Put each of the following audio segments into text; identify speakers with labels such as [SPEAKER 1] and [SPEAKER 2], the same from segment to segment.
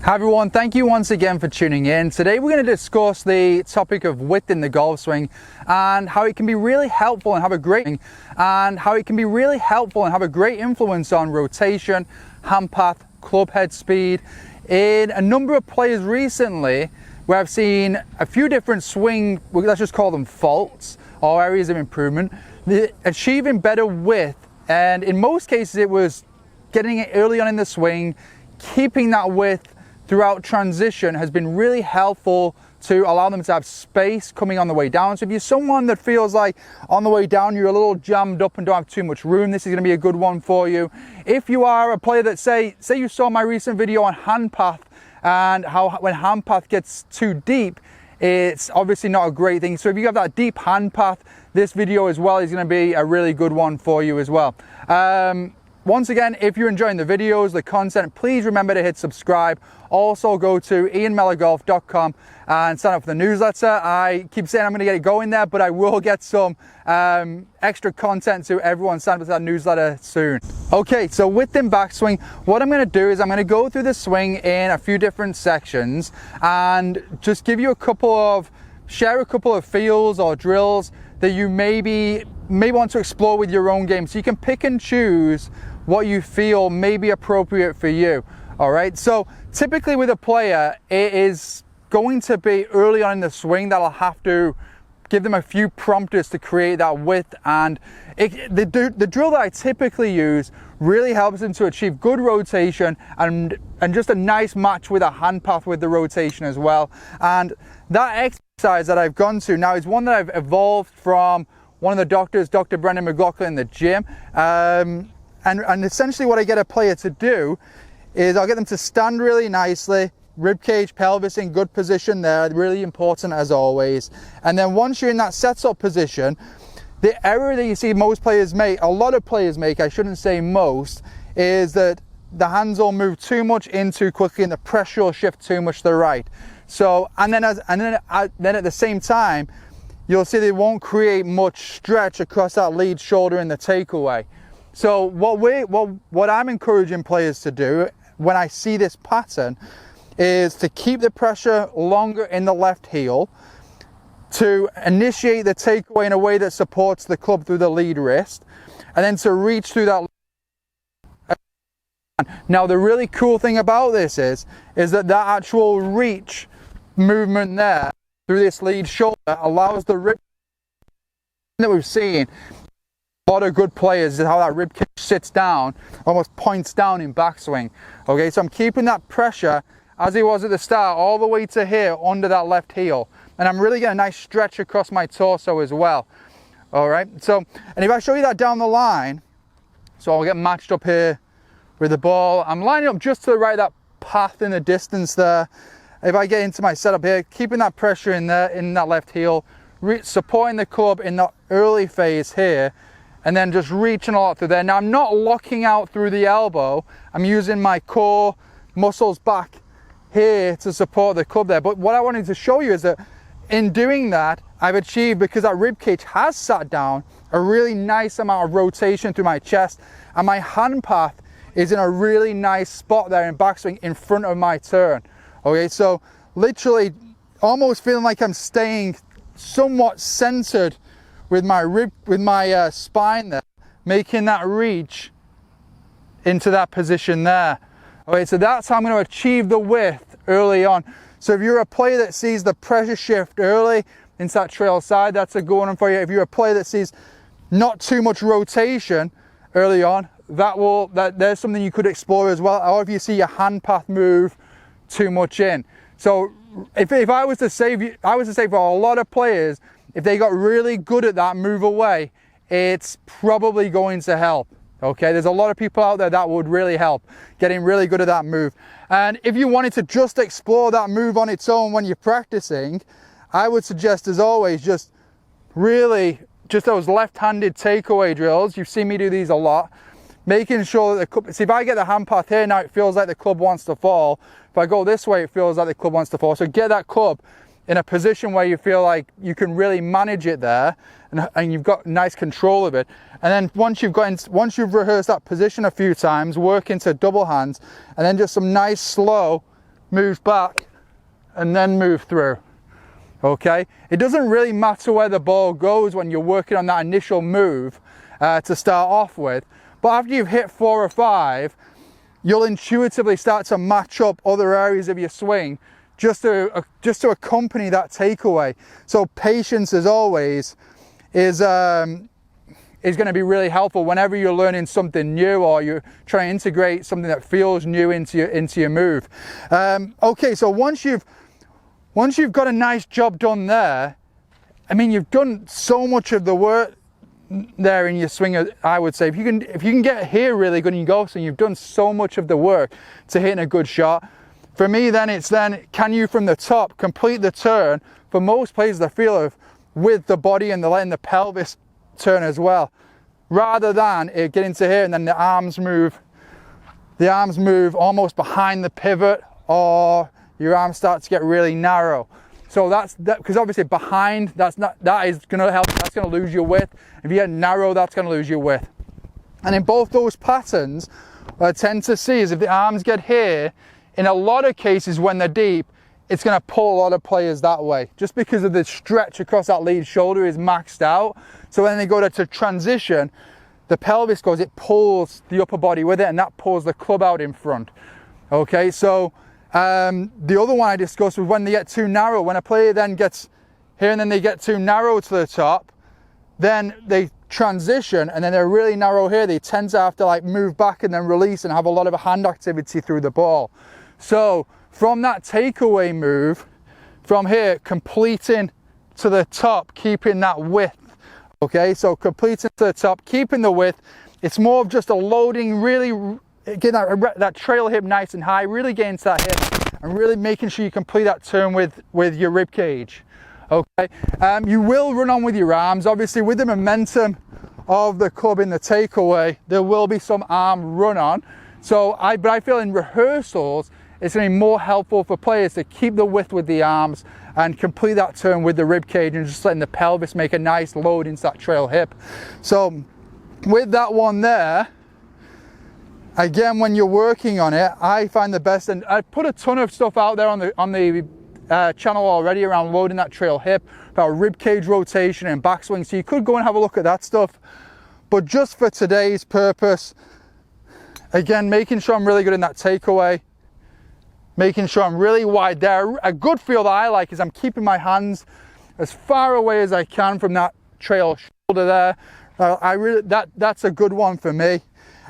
[SPEAKER 1] Hi everyone, thank you once again for tuning in. Today we're going to discuss the topic of width in the golf swing and how it can be really helpful and have a great influence on rotation, hand path, club head speed. In a number of players recently where I've seen a few different swing, let's just call them faults or areas of improvement, achieving better width, and in most cases it was getting it early on in the swing, keeping that width throughout transition has been really helpful to allow them to have space coming on the way down. So if you're someone that feels like on the way down you're a little jammed up and don't have too much room, this is going to be a good one for you. If you are a player that say you saw my recent video on hand path and how when hand path gets too deep, it's obviously not a great thing. So if you have that deep hand path, this video as well is going to be a really good one for you as well. Once again, if you're enjoying the videos, the content, please remember to hit subscribe. Also go to ianmellergolf.com and sign up for the newsletter. I keep saying I'm going to get it going there, but I will get some extra content to everyone. Sign up for that newsletter soon. Okay, so with the backswing, what I'm going to do is I'm going to go through the swing in a few different sections and just give you share a couple of feels or drills that you may want to explore with your own game, so you can pick and choose what you feel may be appropriate for you. All right, so typically with a player, it is going to be early on in the swing that I'll have to give them a few prompters to create that width, and the drill that I typically use really helps them to achieve good rotation and just a nice match with a hand path with the rotation as well. And that exercise that I've gone to now is one that I've evolved from one of the doctors, Dr. Brendan McLaughlin in the gym. And essentially what I get a player to do is I'll get them to stand really nicely, rib cage, pelvis in good position there, really important as always. And then once you're in that setup position, the error that you see most players make, a lot of players make, I shouldn't say most, is that the hands will move too much in too quickly and the pressure will shift too much to the right. So, and then at the same time, you'll see they won't create much stretch across that lead shoulder in the takeaway. So what I'm encouraging players to do when I see this pattern is to keep the pressure longer in the left heel, to initiate the takeaway in a way that supports the club through the lead wrist, and then to reach through that. Now the really cool thing about this is that actual reach movement there through this lead shoulder allows the rib that we've seen. A lot of good players is how that rib cage sits down, almost points down in backswing. Okay, so I'm keeping that pressure as it was at the start all the way to here under that left heel, and I'm really getting a nice stretch across my torso as well. All right, so and if I show you that down the line, so I'll get matched up here with the ball. I'm lining up just to the right, that path in the distance there. If I get into my setup here, keeping that pressure in there, in that left heel, supporting the club in the early phase here, and then just reaching a lot through there. Now I'm not locking out through the elbow. I'm using my core muscles back here to support the club there. But what I wanted to show you is that in doing that, I've achieved, because that rib cage has sat down, a really nice amount of rotation through my chest, and my hand path is in a really nice spot there in backswing in front of my turn. Okay, so literally almost feeling like I'm staying somewhat centered with my spine there, making that reach into that position there. Okay, so that's how I'm going to achieve the width early on. So if you're a player that sees the pressure shift early into that trail side, that's a good one for you. If you're a player that sees not too much rotation early on, there's something you could explore as well. Or if you see your hand path move too much in. So if I was to say for a lot of players, if they got really good at that move away, it's probably going to help. Okay, there's a lot of people out there that would really help, getting really good at that move. And if you wanted to just explore that move on its own when you're practicing, I would suggest, as always, just those left-handed takeaway drills. You've seen me do these a lot. Making sure that the club, see, if I get the hand path here now, it feels like the club wants to fall. If I go this way, it feels like the club wants to fall. So get that club in a position where you feel like you can really manage it there, and you've got nice control of it. And then once you've rehearsed that position a few times, work into double hands, and then just some nice slow move back, and then move through. Okay, it doesn't really matter where the ball goes when you're working on that initial move to start off with, but after you've hit 4 or 5, you'll intuitively start to match up other areas of your swing just to accompany that takeaway. So patience, as always, is going to be really helpful whenever you're learning something new or you're trying to integrate something that feels new into your move. Okay, so once you've got a nice job done there, I mean, you've done so much of the work there in your swing. I would say if you can get here really good in your golf swing, you've done so much of the work to hitting a good shot. For me, then it's can you from the top complete the turn? For most players, the feel of with the body and letting the pelvis turn as well, rather than it getting to here and then the arms move almost behind the pivot, or your arms start to get really narrow. So that's because obviously behind, that is going to help, that's going to lose your width. If you get narrow, that's going to lose your width. And in both those patterns, what I tend to see is if the arms get here, in a lot of cases when they're deep, it's going to pull a lot of players that way, just because of the stretch across that lead shoulder is maxed out. So when they go to transition, the pelvis goes, it pulls the upper body with it, and that pulls the club out in front. Okay, so the other one I discussed was when they get too narrow. When a player then gets here and then they get too narrow to the top, then they transition and then they're really narrow here. They tend to have to like move back and then release and have a lot of hand activity through the ball. So from that takeaway move, from here, completing to the top, keeping that width. Okay, so completing to the top, keeping the width. It's more of just a loading, really getting that trail hip nice and high, really getting to that hip and really making sure you complete that turn with your rib cage. Okay, you will run on with your arms. Obviously with the momentum of the club in the takeaway, there will be some arm run on. So but I feel in rehearsals, it's going to be more helpful for players to keep the width with the arms and complete that turn with the rib cage and just letting the pelvis make a nice load into that trail hip. So with that one there, again, when you're working on it, I find the best, and I put a ton of stuff out there on the channel already around loading that trail hip, about rib cage rotation and backswing, so you could go and have a look at that stuff. But just for today's purpose, again, making sure I'm really good in that takeaway, making sure I'm really wide there. A good feel that I like is I'm keeping my hands as far away as I can from that trail shoulder there. That's a good one for me.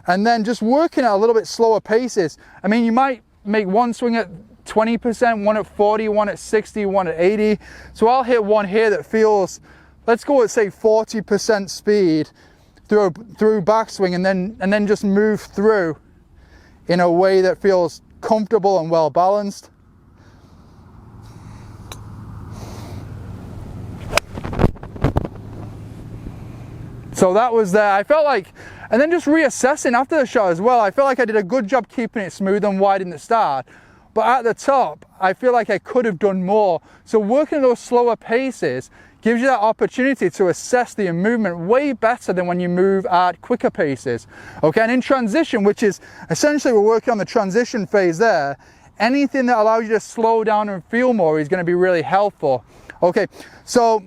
[SPEAKER 1] And then just working at a little bit slower paces. I mean, you might make one swing at 20%, one at 40, one at 60, one at 80. So I'll hit one here that feels, let's go at say 40% speed through backswing, and then just move through in a way that feels comfortable and well balanced. So that was there. I felt like, and then just reassessing after the shot as well, I felt like I did a good job keeping it smooth and wide in the start, but at the top I feel like I could have done more. So working at those slower paces gives you that opportunity to assess the movement way better than when you move at quicker paces. Okay, and in transition, which is essentially we're working on the transition phase there, anything that allows you to slow down and feel more is going to be really helpful. Okay, so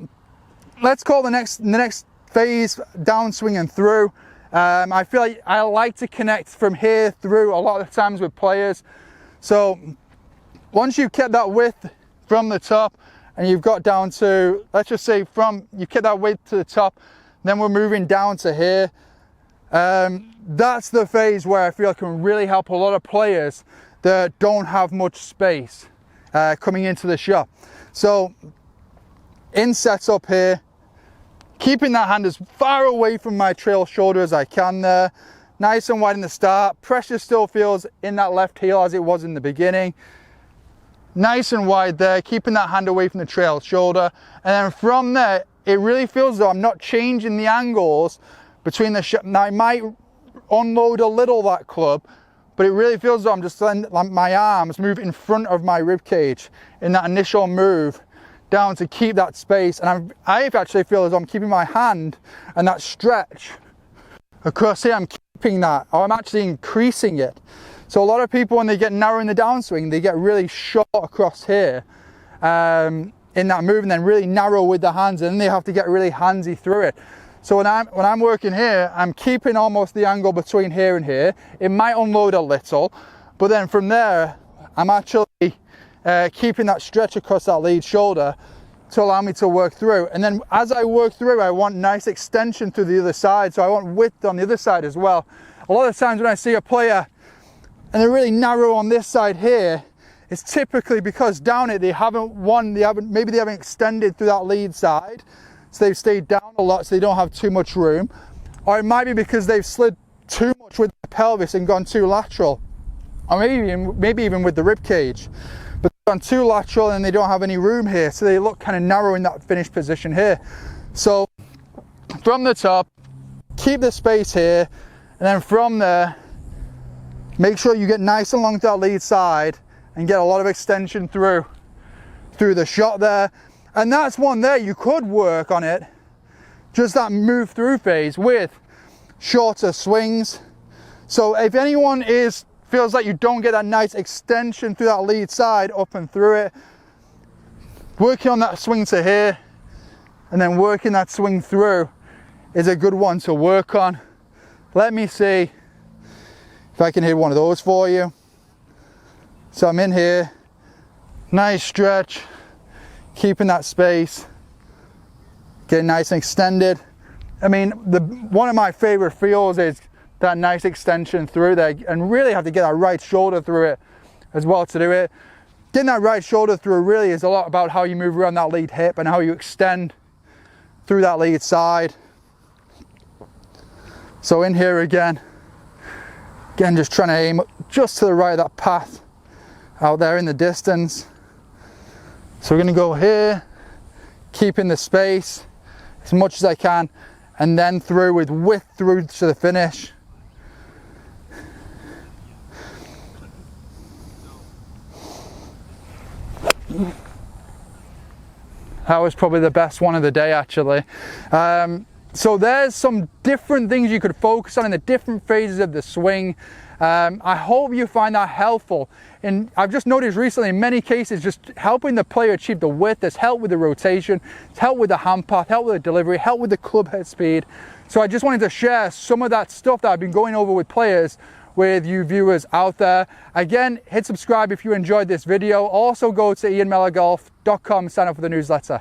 [SPEAKER 1] let's call the next phase downswing and through. I feel like I like to connect from here through a lot of times with players. So once you've kept that width from the top and you've got down to, let's just say you kept that width to the top, then we're moving down to here. That's the phase where I feel can really help a lot of players that don't have much space coming into the shot. So in sets up here, keeping that hand as far away from my trail shoulder as I can there. Nice and wide in the start. Pressure still feels in that left heel as it was in the beginning. Nice and wide there, keeping that hand away from the trail shoulder. And then from there, it really feels as though I'm not changing the angles between the shot. Now I might unload a little that club, but it really feels as though I'm just letting my arms move in front of my rib cage in that initial move down to keep that space. And I actually feel as though I'm keeping my hand and that stretch across here, I'm keeping that, or I'm actually increasing it. So a lot of people, when they get narrow in the downswing, they get really short across here in that move, and then really narrow with the hands, and then they have to get really handsy through it. So when I'm working here, I'm keeping almost the angle between here and here. It might unload a little, but then from there, I'm actually keeping that stretch across that lead shoulder to allow me to work through. And then as I work through, I want nice extension through the other side, so I want width on the other side as well. A lot of times when I see a player and they're really narrow on this side here, it's typically because down it maybe they haven't extended through that lead side, so they've stayed down a lot so they don't have too much room. Or it might be because they've slid too much with the pelvis and gone too lateral, or maybe even with the rib cage, but they've gone too lateral and they don't have any room here, so they look kind of narrow in that finished position here. So from the top, keep the space here, and then from there, make sure you get nice and long to that lead side and get a lot of extension through the shot there. And that's one there, you could work on it, just that move through phase with shorter swings. So if anyone feels like you don't get that nice extension through that lead side up and through it, working on that swing to here and then working that swing through is a good one to work on. Let me see if I can hit one of those for you. So I'm in here, nice stretch, keeping that space, getting nice and extended. I mean, one of my favorite feels is that nice extension through there, and really have to get that right shoulder through it as well to do it. Getting that right shoulder through really is a lot about how you move around that lead hip and how you extend through that lead side. So in here again, just trying to aim just to the right of that path out there in the distance. So we're going to go here, keeping the space as much as I can, and then through with width through to the finish. That was probably the best one of the day, actually. So there's some different things you could focus on in the different phases of the swing. I hope you find that helpful. And I've just noticed recently, in many cases, just helping the player achieve the width, there's help with the rotation, it's help with the hand path, help with the delivery, help with the club head speed. So I just wanted to share some of that stuff that I've been going over with players with you viewers out there. Again, hit subscribe if you enjoyed this video. Also go to ianmellergolf.com and sign up for the newsletter.